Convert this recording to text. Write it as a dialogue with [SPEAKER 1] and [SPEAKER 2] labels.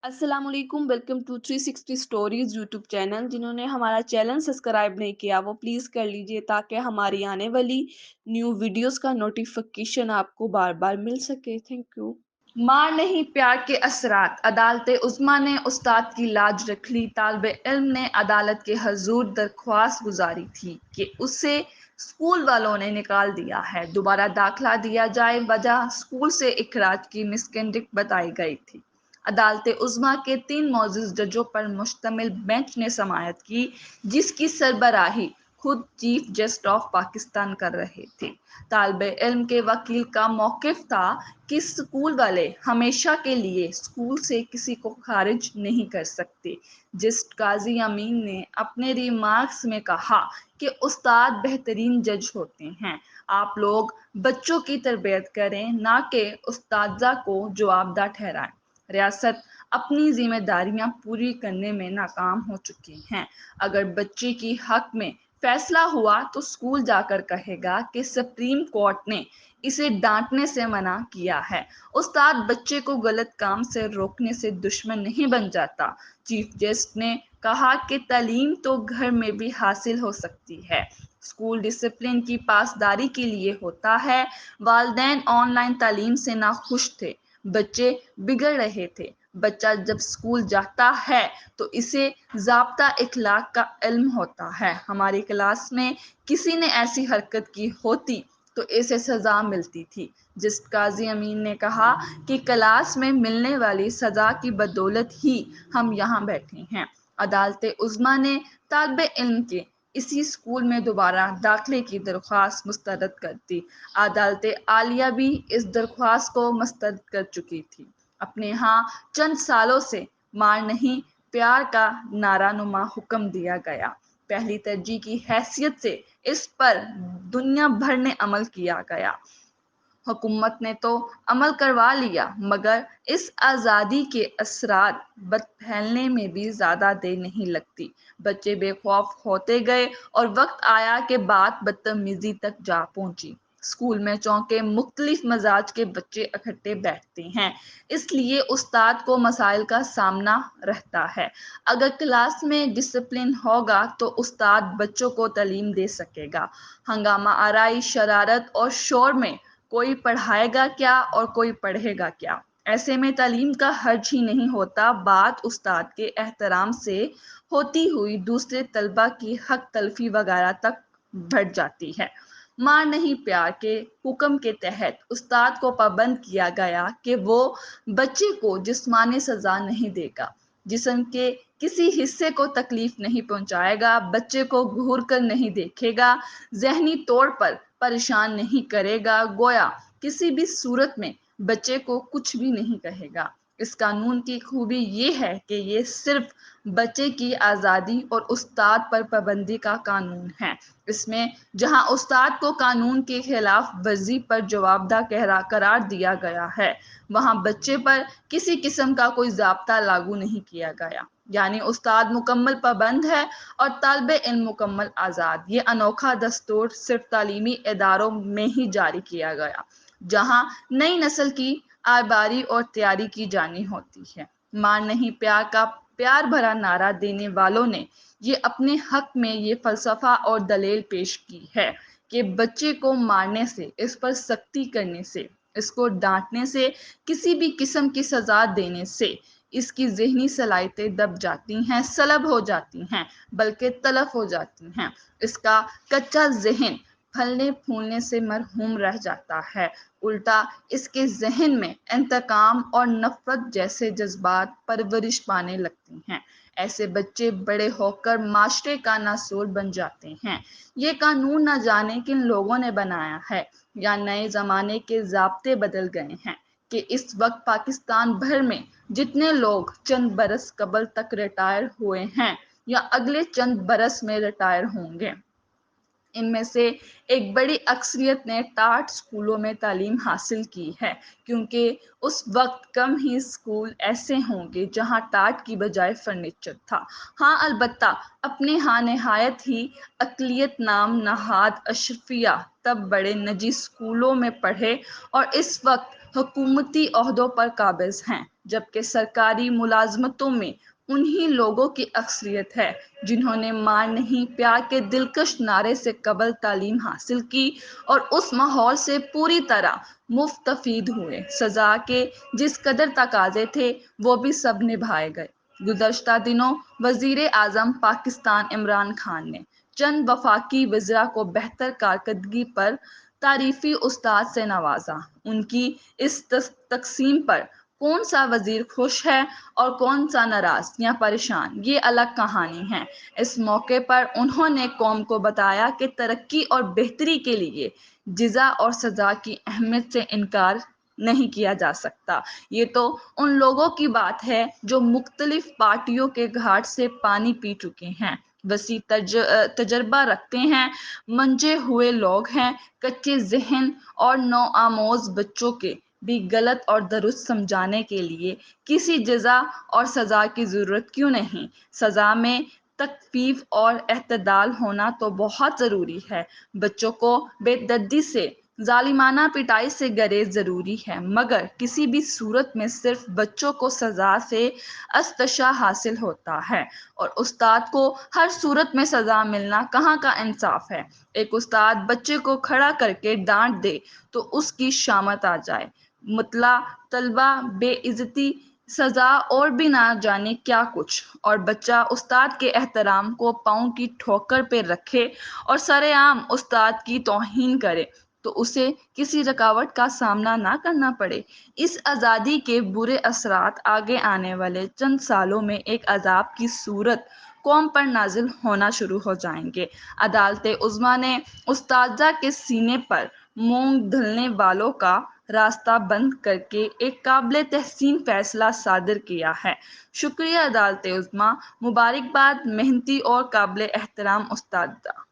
[SPEAKER 1] السلام علیکم، welcome to 360 stories YouTube channel. جنہوں نے ہمارا چینل سبسکرائب نہیں کیا وہ پلیز کر لیجئے تاکہ ہماری آنے والی نیو ویڈیوز کا نوٹیفیکیشن آپ کو بار بار مل سکے۔ Thank you. مار نہیں پیار کے اثرات، عدالت عظمیٰ نے استاد کی لاج رکھ لی۔ طالب علم نے عدالت کے حضور درخواست گزاری تھی کہ اسے اسکول والوں نے نکال دیا ہے، دوبارہ داخلہ دیا جائے۔ وجہ اسکول سے اخراج کی مسکنڈکٹ بتائی گئی تھی۔ عدالت عظمیٰ کے 3 معزز ججوں پر مشتمل بینچ نے سماعت کی، جس کی سربراہی خود چیف جسٹس آف پاکستان کر رہے تھے۔ طالب علم کے وکیل کا موقف تھا کہ اسکول والے ہمیشہ کے لیے اسکول سے کسی کو خارج نہیں کر سکتے۔ جسٹس قاضی امین نے اپنے ریمارکس میں کہا کہ استاد بہترین جج ہوتے ہیں، آپ لوگ بچوں کی تربیت کریں، نہ کہ اساتذہ کو جوابدہ ٹھہرائیں۔ ریاست اپنی ذمہ داریاں پوری کرنے میں ناکام ہو چکی ہے۔ اگر بچے کی حق میں فیصلہ ہوا تو اسکول جا کر کہے گا کہ سپریم کورٹ نے اسے ڈانٹنے سے منع کیا ہے۔ استاد بچے کو غلط کام سے روکنے سے دشمن نہیں بن جاتا۔ چیف جسٹس نے کہا کہ تعلیم تو گھر میں بھی حاصل ہو سکتی ہے، اسکول ڈسپلن کی پاسداری کے لیے ہوتا ہے۔ والدین آن لائن تعلیم سے ناخوش تھے، بچے بگڑ رہے تھے۔ بچہ جب اسکول جاتا ہے تو اسے ضابطہ اخلاق کا علم ہوتا ہے۔ ہماری کلاس میں کسی نے ایسی حرکت کی ہوتی تو اسے سزا ملتی تھی۔ جسٹس قاضی امین نے کہا کہ کلاس میں ملنے والی سزا کی بدولت ہی ہم یہاں بیٹھے ہیں۔ عدالت عظمیٰ نے طالب علم کے اسی اسکول میں دوبارہ داخلے کی درخواست مسترد کر دی۔ عدالت عالیہ بھی اس درخواست کو مسترد کر چکی تھی۔ اپنے ہاں چند سالوں سے مار نہیں پیار کا نعرہ نما حکم دیا گیا۔ پہلی ترجیح کی حیثیت سے اس پر دنیا بھر نے عمل کیا گیا۔ حکومت نے تو عمل کروا لیا، مگر اس آزادی کے اثرات بد پھیلنے میں بھی زیادہ دیر نہیں لگتی۔ بچے بے خوف ہوتے گئے اور وقت آیا کہ بات بدتمیزی تک جا پہنچی۔ اسکول میں چونکہ مختلف مزاج کے بچے اکٹھے بیٹھتے ہیں، اس لیے استاد کو مسائل کا سامنا رہتا ہے۔ اگر کلاس میں ڈسپلن ہوگا تو استاد بچوں کو تعلیم دے سکے گا۔ ہنگامہ آرائی، شرارت اور شور میں کوئی پڑھائے گا کیا اور کوئی پڑھے گا کیا؟ ایسے میں تعلیم کا حرج ہی نہیں ہوتا، بات استاد کے احترام سے ہوتی ہوئی دوسرے طلبہ کی حق تلفی وغیرہ تک بڑھ جاتی ہے۔ مار نہیں پیار کے حکم کے تحت استاد کو پابند کیا گیا کہ وہ بچے کو جسمانی سزا نہیں دے گا، جسم کے کسی حصے کو تکلیف نہیں پہنچائے گا، بچے کو گھور کر نہیں دیکھے گا، ذہنی طور پر پریشان نہیں کرے گا، گویا کسی بھی صورت میں بچے کو کچھ بھی نہیں کہے گا۔ اس قانون کی خوبی یہ ہے کہ یہ صرف بچے کی آزادی اور استاد پر پابندی کا قانون ہے۔ اس میں جہاں استاد کو قانون کے خلاف ورزی پر جوابدہ قرار دیا گیا ہے، وہاں بچے پر کسی قسم کا کوئی ضابطہ لاگو نہیں کیا گیا، یعنی استاد مکمل پابند ہے اور طالب علم مکمل آزاد۔ یہ انوکھا دستور صرف تعلیمی اداروں میں ہی جاری کیا گیا، جہاں نئی نسل کی آباری اور تیاری کی جانی ہوتی ہے۔ مار نہیں پیار کا پیار بھرا نعرہ دینے والوں نے یہ اپنے حق میں یہ فلسفہ اور دلیل پیش کی ہے کہ بچے کو مارنے سے، اس پر سختی کرنے سے، اس کو ڈانٹنے سے، کسی بھی قسم کی سزا دینے سے اس کی ذہنی صلاحیتیں دب جاتی ہیں، سلب ہو جاتی ہیں، بلکہ تلف ہو جاتی ہیں۔ اس کا کچا ذہن پھلنے پھولنے سے مرحوم رہ جاتا ہے، الٹا اس کے ذہن میں انتقام اور نفرت جیسے جذبات پرورش پانے لگتی ہیں۔ ایسے بچے بڑے ہو کر معاشرے کا ناسور بن جاتے ہیں۔ یہ قانون نہ جانے کن لوگوں نے بنایا ہے، یا نئے زمانے کے ضابطے بدل گئے ہیں کہ اس وقت پاکستان بھر میں جتنے لوگ چند برس قبل تک ریٹائر ہوئے ہیں یا اگلے چند برس میں ریٹائر ہوں گے، ان میں سے ایک بڑی اکثریت نے ٹاٹ اسکولوں میں تعلیم حاصل کی ہے، کیونکہ اس وقت کم ہی اسکول ایسے ہوں گے جہاں ٹاٹ کی بجائے فرنیچر تھا۔ ہاں البتہ اپنے ہاں نہایت ہی اقلیت نام نہاد اشرفیہ تب بڑے نجی اسکولوں میں پڑھے، اور اس وقت حکومتی عہدوں پر قابض ہیں، جبکہ سرکاری ملازمتوں میں انہی لوگوں کی اکثریت ہے جنہوں نے مار نہیں پیار کے دلکش نعرے سے قبل تعلیم حاصل کی اور اس ماحول سے پوری طرح مستفید ہوئے۔ سزا کے جس قدر تقاضے تھے وہ بھی سب نبھائے گئے۔ گزشتہ دنوں وزیر اعظم پاکستان عمران خان نے چند وفاقی وزراء کو بہتر کارکردگی پر تعریفی استاد سے نوازا۔ ان کی اس تقسیم پر کون سا وزیر خوش ہے اور کون سا ناراض یا پریشان، یہ الگ کہانی ہے۔ اس موقع پر انہوں نے قوم کو بتایا کہ ترقی اور بہتری کے لیے جزا اور سزا کی اہمیت سے انکار نہیں کیا جا سکتا۔ یہ تو ان لوگوں کی بات ہے جو مختلف پارٹیوں کے گھاٹ سے پانی پی چکے ہیں، وسیع تجربہ رکھتے ہیں، منجے ہوئے لوگ ہیں۔ کچے ذہن اور نوآموز بچوں کے بھی غلط اور درست سمجھانے کے لیے کسی جزا اور سزا کی ضرورت کیوں نہیں؟ سزا میں تخفیف اور اعتدال ہونا تو بہت ضروری ہے۔ بچوں کو بے دردی سے، ظالمانہ پٹائی سے گریز ضروری ہے، مگر کسی بھی صورت میں صرف بچوں کو سزا سے استشفا حاصل ہوتا ہے اور استاد کو ہر صورت میں سزا ملنا کہاں کا انصاف ہے؟ ایک استاد بچے کو کھڑا کر کے ڈانٹ دے تو اس کی شامت آ جائے، مطلع طلبہ بے عزتی، سزا اور بھی نہ جانے کیا کچھ، اور بچہ استاد کے احترام کو پاؤں کی ٹھوکر پہ رکھے اور سرے عام استاد کی توہین کرے تو اسے کسی رکاوٹ کا سامنا نہ کرنا پڑے۔ اس آزادی کے برے اثرات آگے آنے والے چند سالوں میں ایک عذاب کی صورت قوم پر نازل ہونا شروع ہو جائیں گے۔ عدالت عظمیٰ نے اساتذہ کے سینے پر موم دھلنے والوں کا راستہ بند کر کے ایک قابل تحسین فیصلہ صادر کیا ہے۔ شکریہ عدالت عظمیٰ، مبارکباد محنتی اور قابل احترام اساتذہ۔